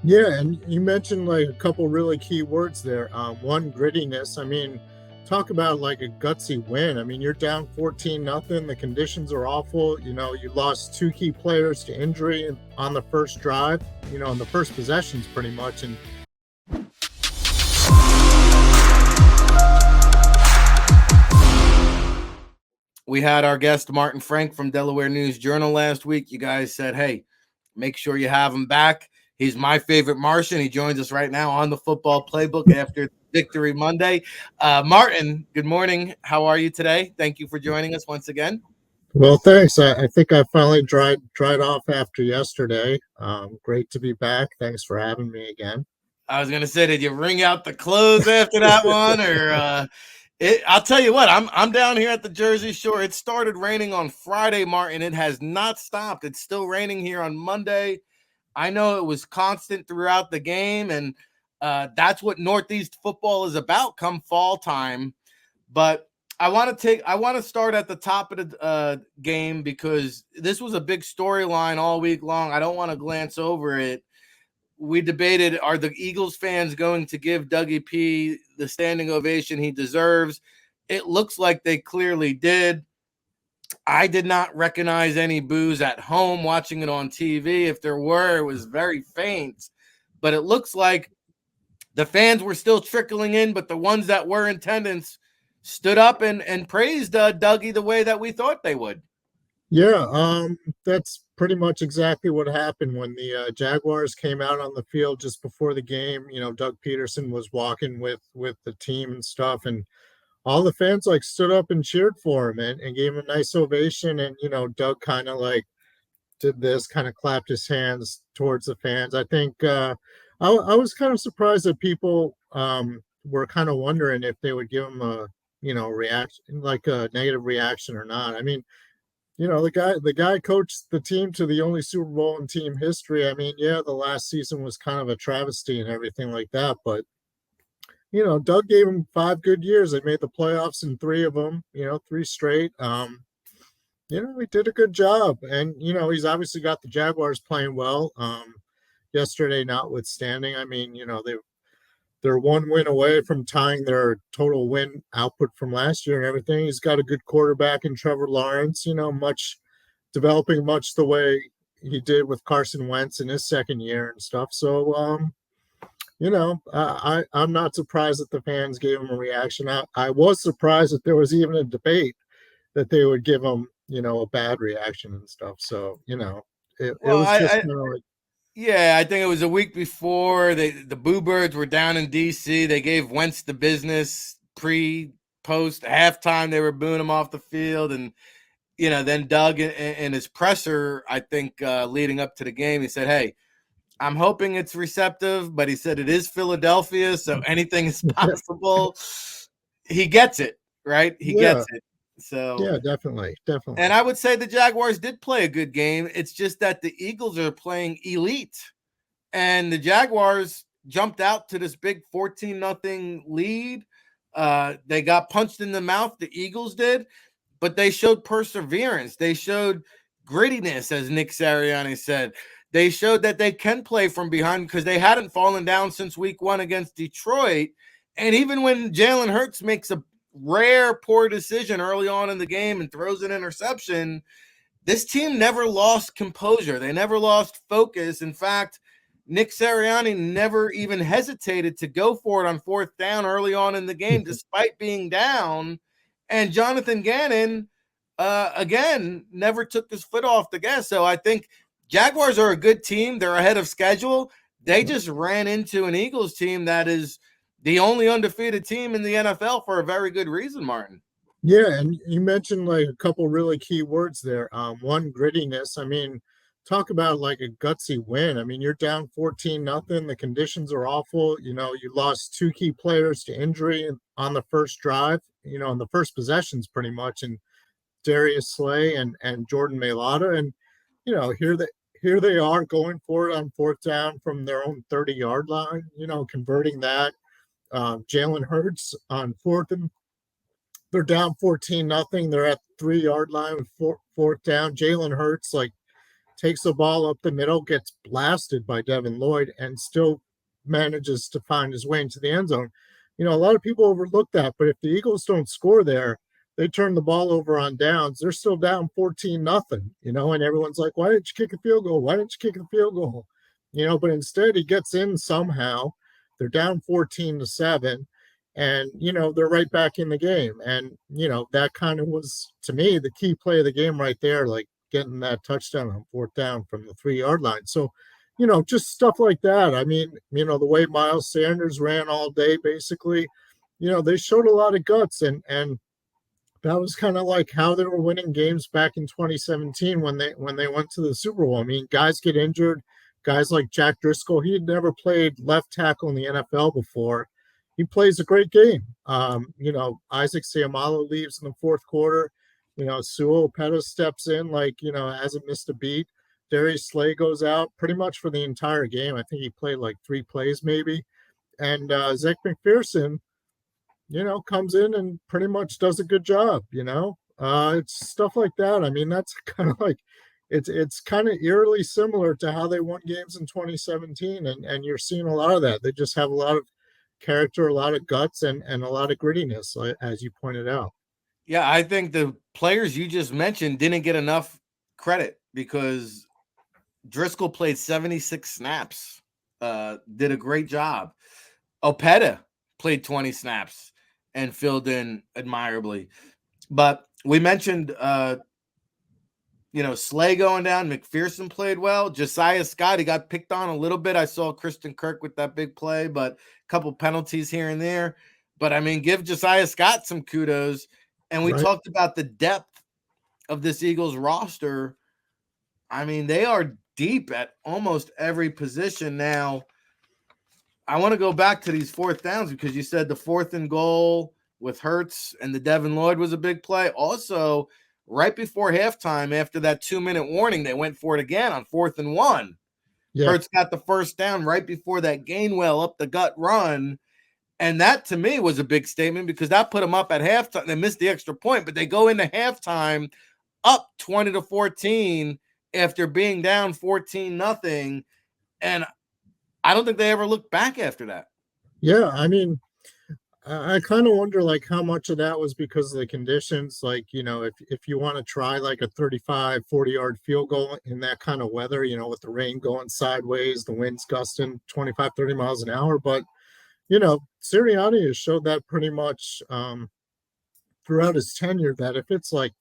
Yeah, and you mentioned like a couple really key words there. One, grittiness. I mean, talk about like a gutsy win. I mean, you're down 14-0. The conditions are awful. You lost two key players to injury on the first drive, on the first possessions pretty much. And We had our guest Martin Frank from Delaware News Journal last week. You guys said, hey, make sure you have him back. He's my favorite Martian. He joins us right now on the Football Playbook after Victory Monday. Martin, good morning. How are you today? Thank you for joining us once again. well, thanks. I think I finally dried off after yesterday. Great to be back. Thanks for having me again. I was gonna say, did you wring out the clothes after that one, or I'll tell you what, I'm down here at the Jersey Shore. It started raining on Friday, Martin. It has not stopped. It's still raining here on Monday. I know it was constant throughout the game, and that's what Northeast football is about come fall time. But I want to start at the top of the game because this was a big storyline all week long. I don't want to glance over it. We debated, are the Eagles fans going to give Dougie P the standing ovation he deserves? It looks like they clearly did. I did not recognize any boos at home watching it on TV. If there were, it was very faint. But it looks like the fans were still trickling in, but the ones that were in attendance stood up and praised Dougie the way that we thought they would. Yeah, that's pretty much exactly what happened when the Jaguars came out on the field just before the game. Doug Pederson was walking with the team and stuff, and all the fans like stood up and cheered for him and gave him a nice ovation. And Doug kind of like did this, kind of clapped his hands towards the fans. I think I was kind of surprised that people were kind of wondering if they would give him a reaction, like a negative reaction or not. I mean, the guy coached the team to the only Super Bowl in team history. I mean, yeah, the last season was kind of a travesty and everything like that, but Doug gave him 5 good years. They made the playoffs in three of them, three straight. He did a good job, and he's obviously got the Jaguars playing well. Yesterday, notwithstanding, I mean, they're one win away from tying their total win output from last year and everything. He's got a good quarterback in Trevor Lawrence, developing much the way he did with Carson Wentz in his second year and stuff. So, I'm not surprised that the fans gave him a reaction. I was surprised that there was even a debate that they would give him, a bad reaction and stuff. So, it Well, was just kind of like, yeah, I think it was a week before the Boo Birds were down in D.C. They gave Wentz the business post, halftime. They were booing him off the field. And, then Doug in his presser, I think leading up to the game, he said, hey, I'm hoping it's receptive, but he said it is Philadelphia, so anything is possible. He gets it, right? He yeah, gets it. So yeah, definitely. and I would say the Jaguars did play a good game. It's just that the Eagles are playing elite. And the Jaguars jumped out to this big 14-0 lead. They got punched in the mouth, the Eagles did, but they showed perseverance. They showed grittiness, as Ric Serritella said. They showed that they can play from behind because they hadn't fallen down since week 1 against Detroit. And even when Jalen Hurts makes a rare poor decision early on in the game and throws an interception, this team never lost composure. They never lost focus. In fact, Ric Serritella never even hesitated to go for it on 4th down early on in the game, despite being down. And Jonathan Gannon, again, never took his foot off the gas. So I think Jaguars are a good team. They're ahead of schedule. They just ran into an Eagles team that is the only undefeated team in the NFL for a very good reason, Martin. Yeah, and you mentioned like a couple really key words there. One, grittiness. I mean, talk about like a gutsy win. I mean, you're down 14-0. The conditions are awful. You lost two key players to injury on the first drive, on the first possessions pretty much, and Darius Slay and Jordan Mailata. And, here they are going for it on 4th down from their own 30-yard line, converting that. Jalen Hurts on 4th and they're down 14-0. They're at the 3-yard line with 4th down. Jalen Hurts like takes the ball up the middle, gets blasted by Devin Lloyd, and still manages to find his way into the end zone. A lot of people overlook that, but if the Eagles don't score there, they turn the ball over on downs. They're still down 14-0, and everyone's like, why didn't you kick a field goal? Why didn't you kick a field goal? But instead he gets in somehow. They're down 14-7, and they're right back in the game. And that kind of was, to me, the key play of the game right there, like getting that touchdown on 4th down from the 3-yard line. So just stuff like that. I mean, the way Miles Sanders ran all day, basically, they showed a lot of guts, and that was kind of like how they were winning games back in 2017 when they went to the Super Bowl. I mean, guys get injured. Guys like Jack Driscoll, he had never played left tackle in the NFL before. He plays a great game. Isaac Seumalo leaves in the 4th quarter. Sewell Pettis steps in, hasn't missed a beat. Darius Slay goes out pretty much for the entire game. I think he played like 3 plays maybe. And Zach McPherson, comes in and pretty much does a good job, It's stuff like that. I mean, that's kind of like, it's kind of eerily similar to how they won games in 2017. And you're seeing a lot of that. They just have a lot of character, a lot of guts, and a lot of grittiness, as you pointed out. Yeah, I think the players you just mentioned didn't get enough credit because Driscoll played 76 snaps, did a great job. Opeta played 20 snaps and filled in admirably. But we mentioned, Slay going down. McPherson played well. Josiah Scott, he got picked on a little bit. I saw Christian Kirk with that big play, but a couple penalties here and there. But, I mean, give Josiah Scott some kudos. And we talked about the depth of this Eagles roster. I mean, they are deep at almost every position now. I want to go back to these 4th downs because you said the 4th and goal with Hurts and the Devin Lloyd was a big play. Also, right before halftime, after that 2-minute warning, they went for it again on 4th and 1. Yeah. Hurts got the 1st down right before that Gainwell up the gut run. And that, to me, was a big statement because that put them up at halftime. They missed the extra point, but they go into halftime up 20-14 after being down 14-0. And I don't think they ever looked back after that. Yeah, I mean, I kind of wonder like how much of that was because of the conditions. Like, if you want to try like a 35, 40-yard field goal in that kind of weather, with the rain going sideways, the winds gusting 25, 30 miles an hour. But, Sirianni has showed that pretty much throughout his tenure that if it's like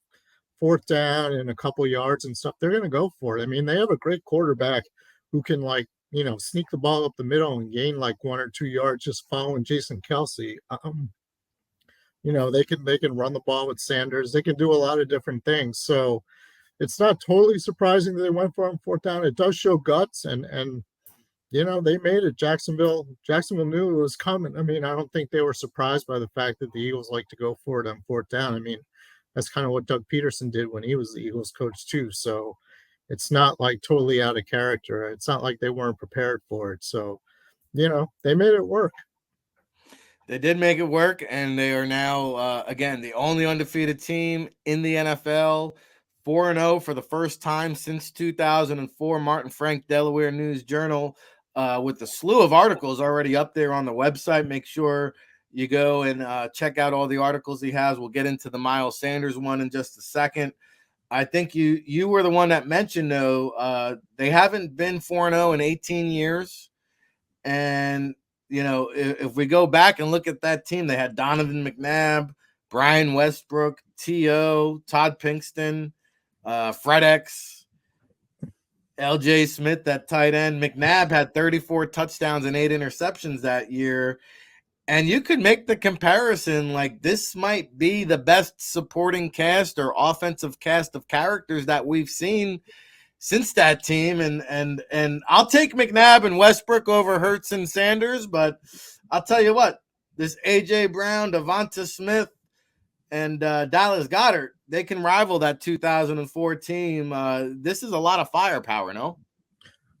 4th down and a couple yards and stuff, they're going to go for it. I mean, they have a great quarterback who can sneak the ball up the middle and gain like 1 or 2 yards just following Jason Kelce. They can run the ball with Sanders. They can do a lot of different things. So it's not totally surprising that they went for him 4th down. It does show guts, and they made it. Jacksonville knew it was coming. I mean, I don't think they were surprised by the fact that the Eagles like to go for it on 4th down. I mean, that's kind of what Doug Pederson did when he was the Eagles coach too. So it's not like totally out of character. It's not like they weren't prepared for it. So, they made it work. They did make it work, and they are now, again, the only undefeated team in the NFL, 4-0 for the first time since 2004. Martin Frank, Delaware News-Journal, with a slew of articles already up there on the website. Make sure you go and check out all the articles he has. We'll get into the Miles Sanders one in just a second. I think you were the one that mentioned, though, they haven't been 4-0 in 18 years. And, if we go back and look at that team, they had Donovan McNabb, Brian Westbrook, T.O., Todd Pinkston, Fred X, L.J. Smith, that tight end. McNabb had 34 touchdowns and 8 interceptions that year. And you could make the comparison, like this might be the best supporting cast or offensive cast of characters that we've seen since that team. And I'll take McNabb and Westbrook over Hurts and Sanders, but I'll tell you what, this A.J. Brown, Devonta Smith, and Dallas Goedert, they can rival that 2004 team. This is a lot of firepower, no?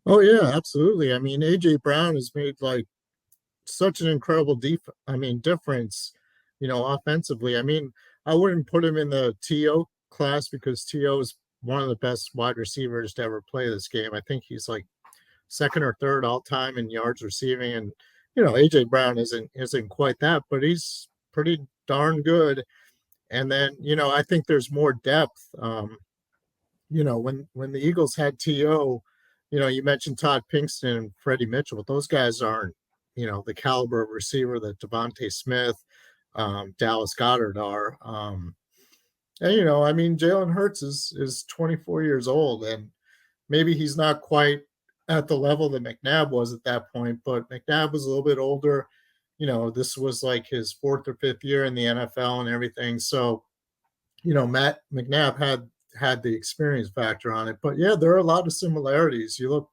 Oh, yeah, absolutely. I mean, A.J. Brown has made like such an incredible difference, offensively. I mean, I wouldn't put him in the T.O. class because T.O. is one of the best wide receivers to ever play this game. I think he's like second or third all time in yards receiving. And, AJ Brown isn't quite that, but he's pretty darn good. And then, I think there's more depth. When the Eagles had T.O., you mentioned Todd Pinkston and Freddie Mitchell, but those guys aren't, the caliber of receiver that Devonta Smith, Dallas Goedert are. And, Jalen Hurts is 24 years old, and maybe he's not quite at the level that McNabb was at that point, but McNabb was a little bit older. This was like his fourth or fifth year in the NFL and everything. So, Matt McNabb had the experience factor on it. But yeah, there are a lot of similarities. You look,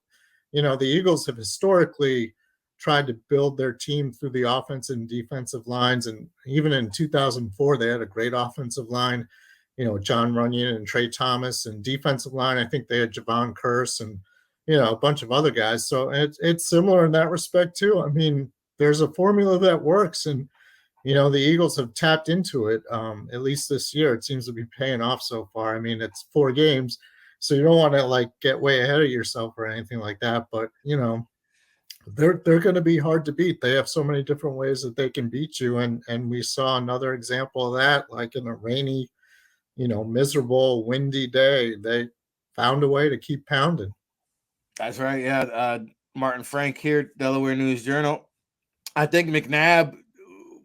the Eagles have historically tried to build their team through the offensive and defensive lines. And even in 2004, they had a great offensive line, John Runyon and Trey Thomas, and defensive line. I think they had Javon Curse and, a bunch of other guys. So it's similar in that respect too. I mean, there's a formula that works, and, the Eagles have tapped into it, at least this year. It seems to be paying off so far. I mean, it's 4 games, so you don't want to like get way ahead of yourself or anything like that. But, they're going to be hard to beat. They have so many different ways that they can beat you. And we saw another example of that, like in a rainy, miserable, windy day. They found a way to keep pounding. That's right. Yeah. Martin Frank here, Delaware News Journal. I think McNabb,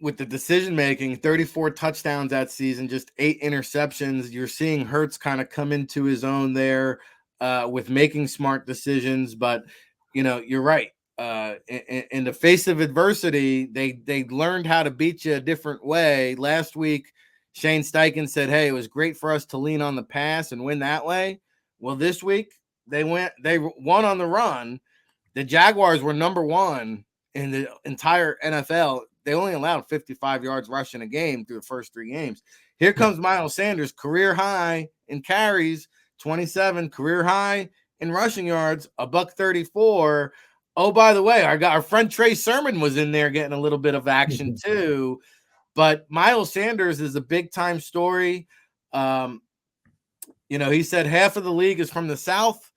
with the decision making, 34 touchdowns that season, just 8 interceptions. You're seeing Hurts kind of come into his own there with making smart decisions. But, you're right. In the face of adversity, they learned how to beat you a different way. Last week, Shane Steichen said, hey, it was great for us to lean on the pass and win that way. Well, this week, they won on the run. The Jaguars were number 1 in the entire NFL. They only allowed 55 yards rushing a game through the first 3 games. Here comes Miles Sanders, career high in carries, 27, career high in rushing yards, $134. Oh, by the way, our friend Trey Sermon was in there getting a little bit of action too. But Miles Sanders is a big-time story. He said half of the league is from the South,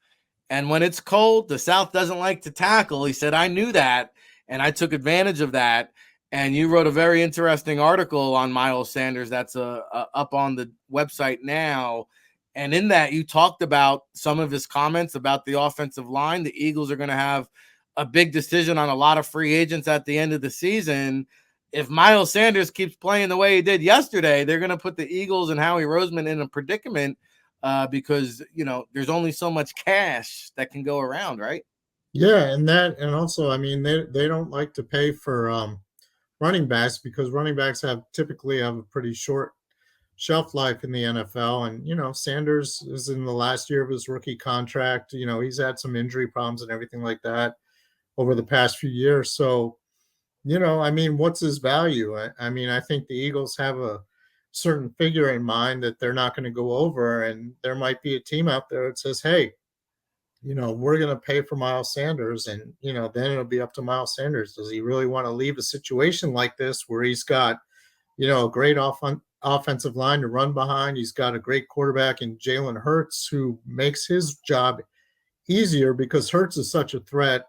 and when it's cold, the South doesn't like to tackle. He said, I knew that, and I took advantage of that. And you wrote a very interesting article on Miles Sanders that's up on the website now. And in that, you talked about some of his comments about the offensive line. The Eagles are going to have a big decision on a lot of free agents at the end of the season. If Miles Sanders keeps playing the way he did yesterday, they're going to put the Eagles and Howie Roseman in a predicament because, there's only so much cash that can go around, right? Yeah, and also, I mean, they don't like to pay for running backs because running backs typically have a pretty short shelf life in the NFL. And, Sanders is in the last year of his rookie contract. He's had some injury problems and everything like that over the past few years. So, I mean, what's his value? I mean, I think the Eagles have a certain figure in mind that they're not going to go over. And there might be a team out there that says, hey, we're going to pay for Miles Sanders. And, then it'll be up to Miles Sanders. Does he really want to leave a situation like this where he's got, a great offensive line to run behind? He's got a great quarterback in Jalen Hurts who makes his job easier because Hurts is such a threat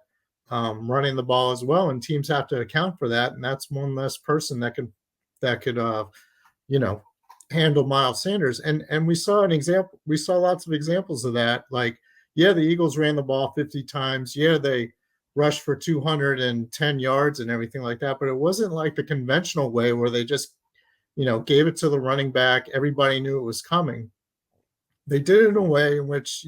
running the ball as well. And teams have to account for that. And that's one less person that could handle Miles Sanders. And we saw lots of examples of that. Like, yeah, the Eagles ran the ball 50 times. Yeah, they rushed for 210 yards and everything like that. But it wasn't like the conventional way where they just, gave it to the running back. Everybody knew it was coming. They did it in a way in which,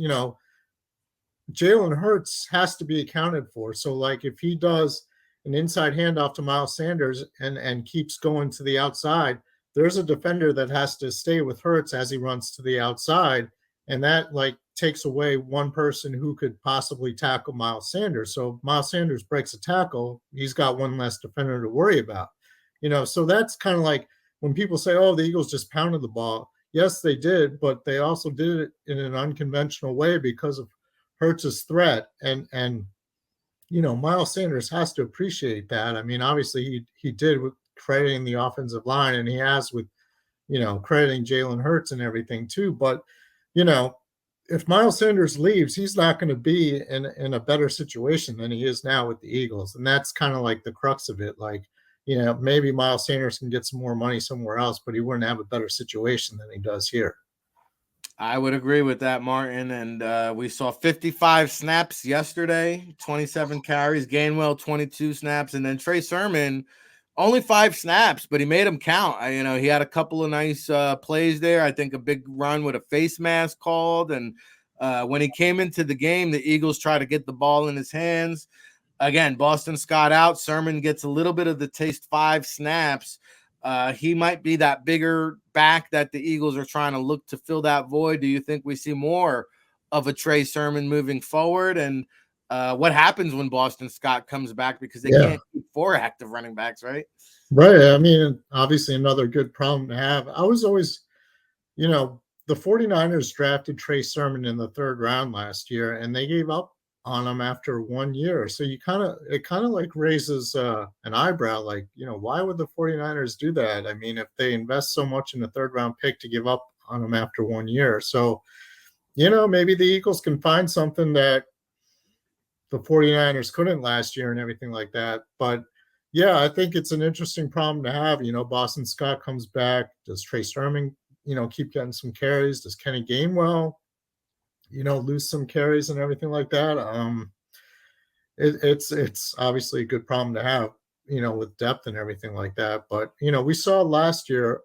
Jalen Hurts has to be accounted for. So, like, if he does an inside handoff to Miles Sanders and keeps going to the outside, there's a defender that has to stay with Hurts as he runs to the outside. And that, like, takes away one person who could possibly tackle Miles Sanders. So if Miles Sanders breaks a tackle, he's got one less defender to worry about. So that's kind of like when people say, oh, the Eagles just pounded the ball. Yes, they did, but they also did it in an unconventional way because of Hurts' threat. And Miles Sanders has to appreciate that. I mean, obviously he did with crediting the offensive line, and he has with, crediting Jalen Hurts and everything too. But, if Miles Sanders leaves, he's not going to be in a better situation than he is now with the Eagles. And that's kind of like the crux of it. Like, maybe Miles Sanders can get some more money somewhere else, but he wouldn't have a better situation than he does here. I would agree with that, Martin. And we saw 55 snaps yesterday, 27 carries, Gainwell 22 snaps, and then Trey Sermon only 5 snaps, but he made them count. He had a couple of nice plays there. I think a big run with a face mask called. And when he came into the game, the Eagles tried to get the ball in his hands. Again, Boston Scott out. Sermon gets a little bit of the taste, 5 snaps. He might be that bigger back that the Eagles are trying to look to fill that void. Do you think we see more of a Trey Sermon moving forward? And what happens when Boston Scott comes back, because they can't keep 4 active running backs, right? Right. I mean, obviously another good problem to have. I was always, the 49ers drafted Trey Sermon in the 3rd round last year, and they gave up on him after 1 year. So it kind of like raises an eyebrow, like, why would the 49ers do that? I mean, if they invest so much in a 3rd round pick to give up on him after 1 year. So, maybe the Eagles can find something that the 49ers couldn't last year and everything like that. But yeah, I think it's an interesting problem to have. Boston Scott comes back. Does Trey Sermon, keep getting some carries? Does Kenny Gainwell, lose some carries and everything like that? It's obviously a good problem to have, with depth and everything like that. But, we saw last year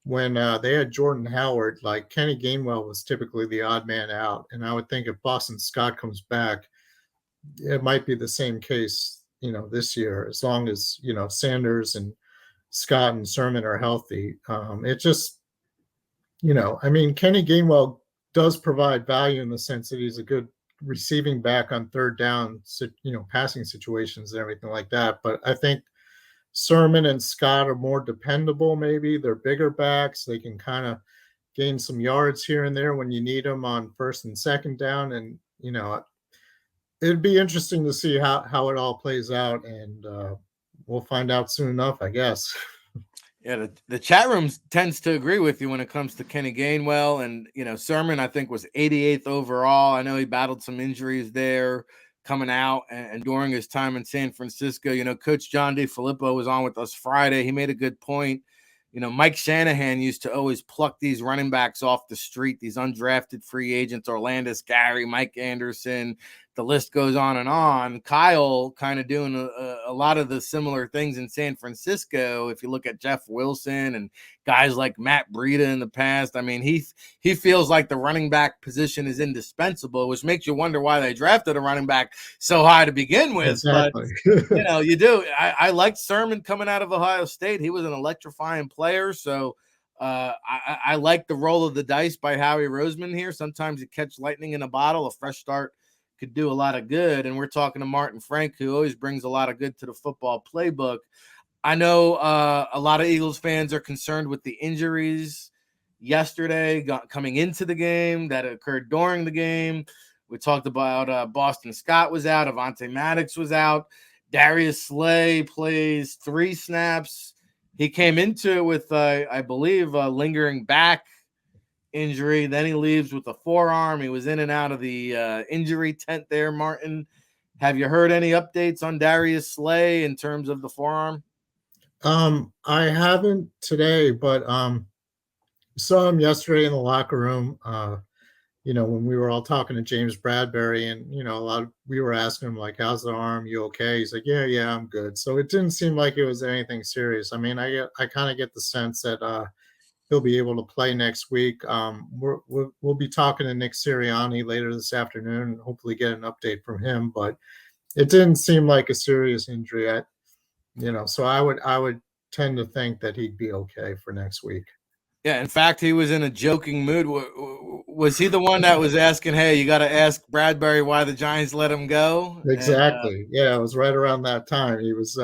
when they had Jordan Howard, like Kenny Gainwell was typically the odd man out. And I would think if Boston Scott comes back, it might be the same case, this year, as long as, Sanders and Scott and Sermon are healthy. It just, I mean, Kenny Gainwell does provide value in the sense that he's a good receiving back on 3rd down, passing situations and everything like that. But I think Sermon and Scott are more dependable. Maybe they're bigger backs. They can kind of gain some yards here and there when you need them on 1st and 2nd down. And, it'd be interesting to see how it all plays out. And we'll find out soon enough, I guess. Yeah, the chat room tends to agree with you when it comes to Kenny Gainwell. And, Sermon, I think, was 88th overall. I know he battled some injuries there coming out and during his time in San Francisco. Coach John DeFilippo was on with us Friday. He made a good point. Mike Shanahan used to always pluck these running backs off the street, these undrafted free agents, Orlando Gary, Mike Anderson, the list goes on and on. Kyle kind of doing a lot of the similar things in San Francisco. If you look at Jeff Wilson and guys like Matt Breida in the past, I mean, he feels like the running back position is indispensable, which makes you wonder why they drafted a running back so high to begin with. Exactly. But, you do. I liked Sermon coming out of Ohio State. He was an electrifying player. So I like the roll of the dice by Howie Roseman here. Sometimes you catch lightning in a bottle. A fresh start could do a lot of good. And we're talking to Martin Frank, who always brings a lot of good to the football playbook. I know a lot of Eagles fans are concerned with the injuries yesterday coming into the game that occurred during the game. We talked about Boston Scott was out. Avonte Maddox was out. Darius Slay plays 3 snaps. He came into it with, I believe, a lingering back injury. Then he leaves with a forearm. He was in and out of the injury tent there, Martin. Have you heard any updates on Darius Slay in terms of the forearm? I haven't today, but saw him yesterday in the locker room. When we were all talking to James Bradbury, and we were asking him, like, how's the arm? You okay? He's like, yeah, I'm good. So it didn't seem like it was anything serious. I mean, I kind of get the sense that he'll be able to play next week. We'll be talking to Ric Serritella later this afternoon and hopefully get an update from him. But it didn't seem like a serious injury. So I would tend to think that he'd be okay for next week. Yeah, in fact, he was in a joking mood. Was he the one that was asking, hey, you got to ask Bradbury why the Giants let him go? Exactly. Yeah, it was right around that time. He was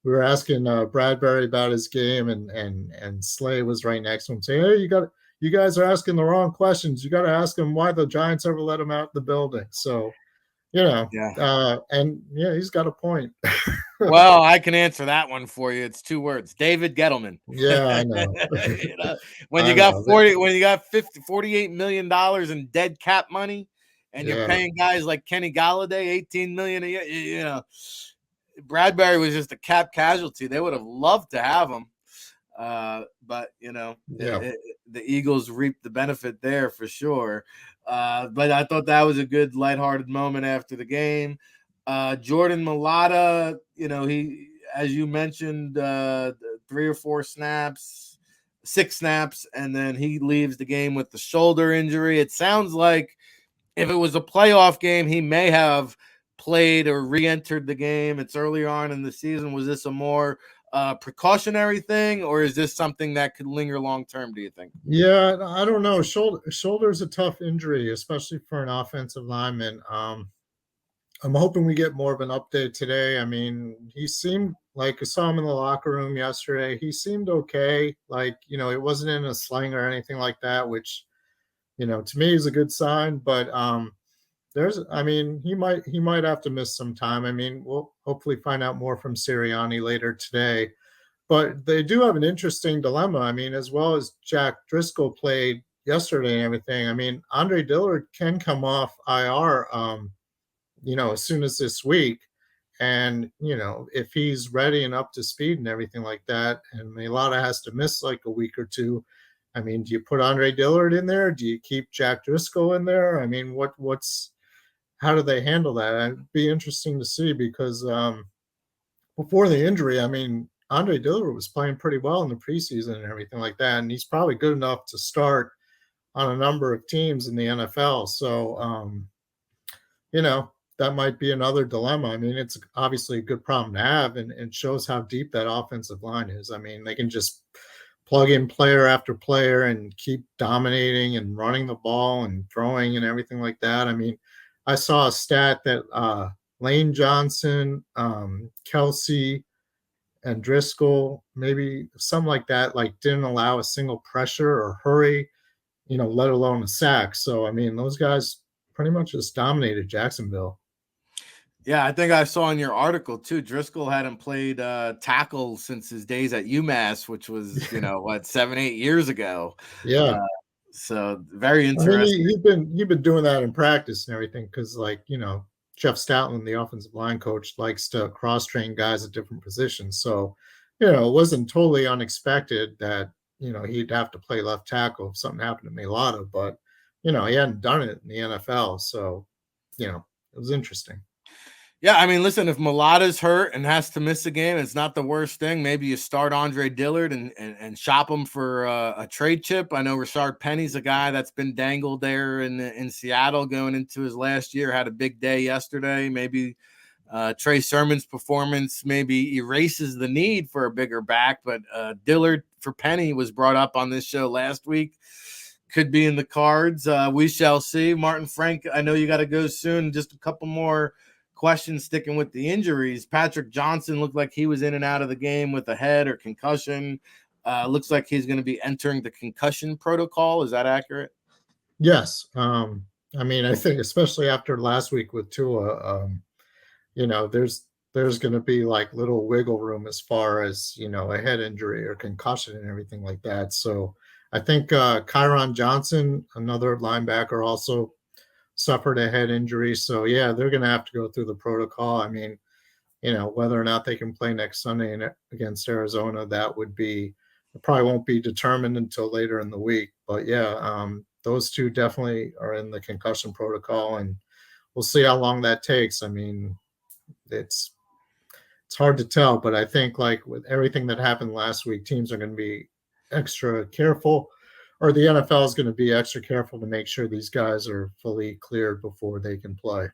we were asking Bradbury about his game, and Slay was right next to him saying, hey, you guys are asking the wrong questions. You got to ask him why the Giants ever let him out the building. So, and he's got a point. Well, I can answer that one for you. It's 2 words. David Gettleman. Yeah, I know. You know, when I you got know. 48 million dollars in dead cap money, and you're Yeah. paying guys like Kenny Galladay 18 million a year, you know, Bradbury was just a cap casualty. They would have loved to have him. But you know, Yeah. the Eagles reaped the benefit there for sure. But I thought that was a good lighthearted moment after the game. Jordan Mailata, you know, he, as you mentioned, 3 or 4 snaps, 6 snaps, and then he leaves the game with the shoulder injury. It sounds like if it was a playoff game, he may have played or re-entered the game. It's earlier on in the season. Was this a more precautionary thing, or is this something that could linger long term, do you think? Yeah, I don't know. Shoulder's a tough injury, especially for an offensive lineman. I'm hoping we get more of an update today. I mean, he seemed like I saw him in the locker room yesterday. He seemed okay. Like, it wasn't in a sling or anything like that, which, to me is a good sign. But I mean, he might have to miss some time. I mean, we'll hopefully find out more from Sirianni later today. But they do have an interesting dilemma. I mean, as well as Jack Driscoll played yesterday and everything. I mean, Andre Dillard can come off IR, as soon as this week. And, if he's ready and up to speed and everything like that, and Mailata has to miss like a week or two, I mean, do you put Andre Dillard in there? Do you keep Jack Driscoll in there? I mean, how do they handle that? It'd be interesting to see because before the injury, I mean, Andre Dillard was playing pretty well in the preseason and everything like that, and he's probably good enough to start on a number of teams in the NFL. So, that might be another dilemma. I mean, it's obviously a good problem to have, and it shows how deep that offensive line is. I mean, they can just plug in player after player and keep dominating and running the ball and throwing and everything like that. I mean, I saw a stat that Lane Johnson, Kelsey, and Driscoll, maybe something like that, like didn't allow a single pressure or hurry, let alone a sack. So, I mean, those guys pretty much just dominated Jacksonville. Yeah, I think I saw in your article too. Driscoll hadn't played tackle since his days at UMass, which was 7-8 years ago. Yeah. So very I mean, interesting. he'd been doing that in practice and everything because, like, Jeff Stoutland, the offensive line coach, likes to cross train guys at different positions. So, it wasn't totally unexpected that he'd have to play left tackle if something happened to Mailata, but he hadn't done it in the NFL, so it was interesting. Yeah, I mean, listen, if Mulata's hurt and has to miss a game, it's not the worst thing. Maybe you start Andre Dillard and shop him for a trade chip. I know Rashard Penny's a guy that's been dangled there in Seattle going into his last year, had a big day yesterday. Maybe Trey Sermon's performance maybe erases the need for a bigger back, but Dillard for Penny was brought up on this show last week. Could be in the cards. We shall see. Martin Frank, I know you got to go soon. Just a couple more questions sticking with the injuries. Patrick Johnson looked like he was in and out of the game with a head or concussion. Looks like he's going to be entering the concussion protocol. Is that accurate? Yes. I mean, I think especially after last week with Tua, there's going to be like little wiggle room as far as a head injury or concussion and everything like that. So I think Kyron Johnson, another linebacker, also suffered a head injury. So yeah, they're going to have to go through the protocol. I mean, whether or not they can play next Sunday against Arizona, that would be probably won't be determined until later in the week. But yeah, those two definitely are in the concussion protocol, and we'll see how long that takes. I mean, it's hard to tell, but I think like with everything that happened last week, teams are going to be extra careful, or the NFL is going to be extra careful to make sure these guys are fully cleared before they can play.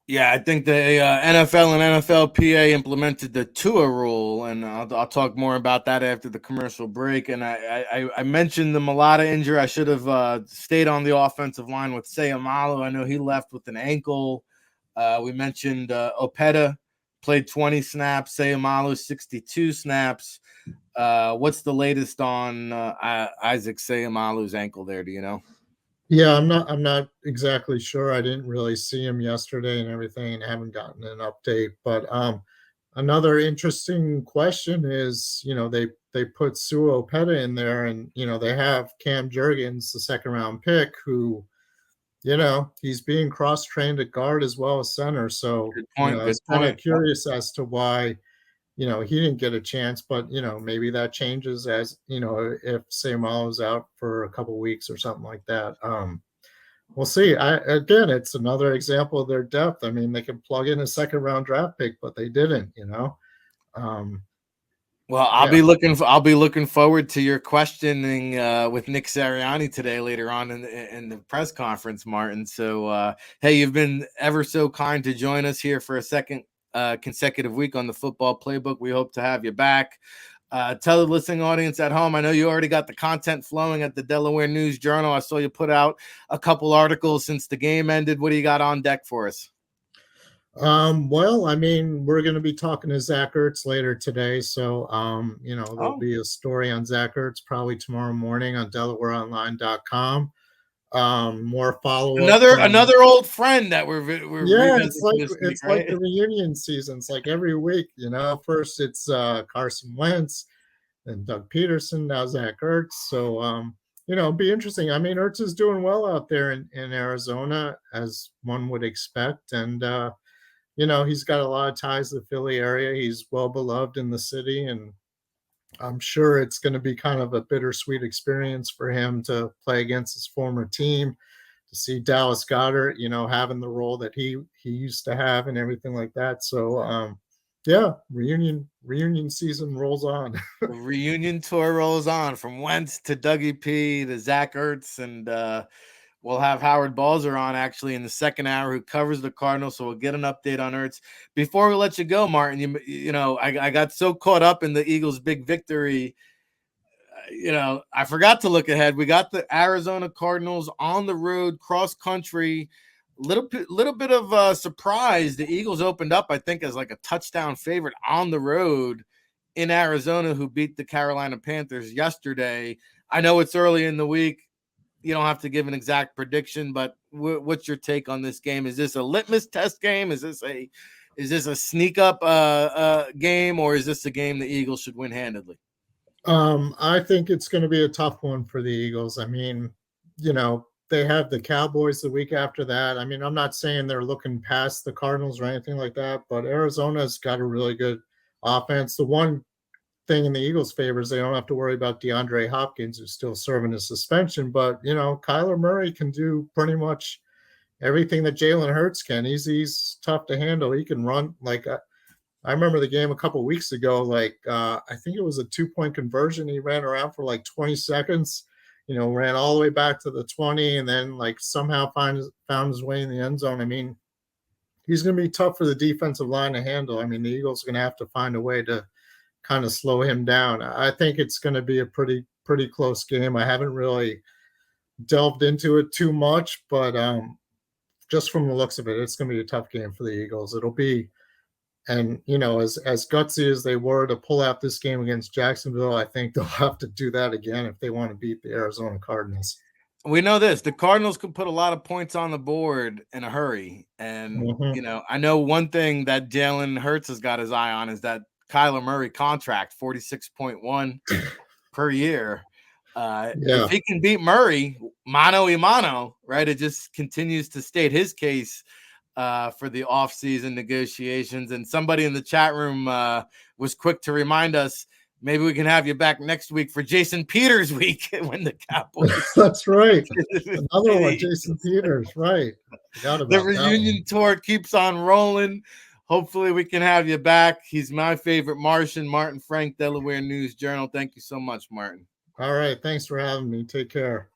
Yeah, I think the NFL and NFLPA implemented the Tua rule, and I'll talk more about that after the commercial break. And I mentioned the Mulata injury. I should have stayed on the offensive line with Sayamalu. I know he left with an ankle. We mentioned Opeta played 20 snaps, Sayamalu 62 snaps. What's the latest on Isaac Sayamalu's ankle there? Do you know? Yeah, I'm not exactly sure. I didn't really see him yesterday and everything and haven't gotten an update, but another interesting question is, they put Suo Peta in there, and they have Cam Jurgens, the second round pick, who he's being cross trained at guard as well as center. So Good point. I Good was kind of point. curious as to why he didn't get a chance, but maybe that changes as if Samalo's out for a couple weeks or something like that. We'll see. Again, it's another example of their depth. I mean, they can plug in a second round draft pick, but they didn't. Well, I'll be looking forward to your questioning with Ric Serritella today later on in the press conference, Martin. So, hey, you've been ever so kind to join us here for a second consecutive week on the Football Playbook. We hope to have you back. Tell the listening audience at home, I know you already got the content flowing at the Delaware News Journal. I saw you put out a couple articles since the game ended. What do you got on deck for us? Well, I mean, we're going to be talking to Zach Ertz later today. So, there'll be a story on Zach Ertz probably tomorrow morning on DelawareOnline.com. More follow-up. Another old friend that we're it's like the reunion seasons, like every week, first it's Carson Wentz, then Doug Pederson, now Zach Ertz. So, it'll be interesting. I mean, Ertz is doing well out there in Arizona, as one would expect. And, he's got a lot of ties to the Philly area. He's well beloved in the city, and I'm sure it's going to be kind of a bittersweet experience for him to play against his former team, to see Dallas Goedert, having the role that he used to have and everything like that. So, reunion season rolls on. The reunion tour rolls on from Wentz to Dougie P to Zach Ertz, and we'll have Howard Balzer on actually in the second hour, who covers the Cardinals. So we'll get an update on Ertz. Before we let you go, Martin, I got so caught up in the Eagles' big victory. I forgot to look ahead. We got the Arizona Cardinals on the road, cross country. Little bit of a surprise. The Eagles opened up, I think, as like a touchdown favorite on the road in Arizona, who beat the Carolina Panthers yesterday. I know it's early in the week. You don't have to give an exact prediction, but what's your take on this game? Is this a litmus test game? Is this a sneak up game, or is this a game the Eagles should win handedly? I think it's going to be a tough one for the Eagles. I mean, they have the Cowboys the week after that. I mean, I'm not saying they're looking past the Cardinals or anything like that, but Arizona's got a really good offense. The one thing in the Eagles' favor is they don't have to worry about DeAndre Hopkins, who's still serving his suspension. But, Kyler Murray can do pretty much everything that Jalen Hurts can. He's tough to handle. He can run. Like, I remember the game a couple of weeks ago, I think it was a 2-point conversion. He ran around for like 20 seconds, ran all the way back to the 20, and then somehow found his way in the end zone. I mean, he's going to be tough for the defensive line to handle. I mean, the Eagles are going to have to find a way to kind of slow him down. I think it's going to be a pretty close game. I haven't really delved into it too much, but just from the looks of it, it's going to be a tough game for the Eagles. It'll be, and as gutsy as they were to pull out this game against Jacksonville, I think they'll have to do that again if they want to beat the Arizona Cardinals. We know this: the Cardinals could put a lot of points on the board in a hurry, and I know one thing that Jalen Hurts has got his eye on is that Kyler Murray contract, 46.1 per year. If he can beat Murray mano a mano, right, it just continues to state his case for the offseason negotiations. And somebody in the chat room was quick to remind us, maybe we can have you back next week for Jason Peters week when the Cowboys. That's right. Another one, Jason Peters, right. The reunion tour keeps on rolling. Hopefully we can have you back. He's my favorite Martian, Martin Frank, Delaware News Journal. Thank you so much, Martin. All right. Thanks for having me. Take care.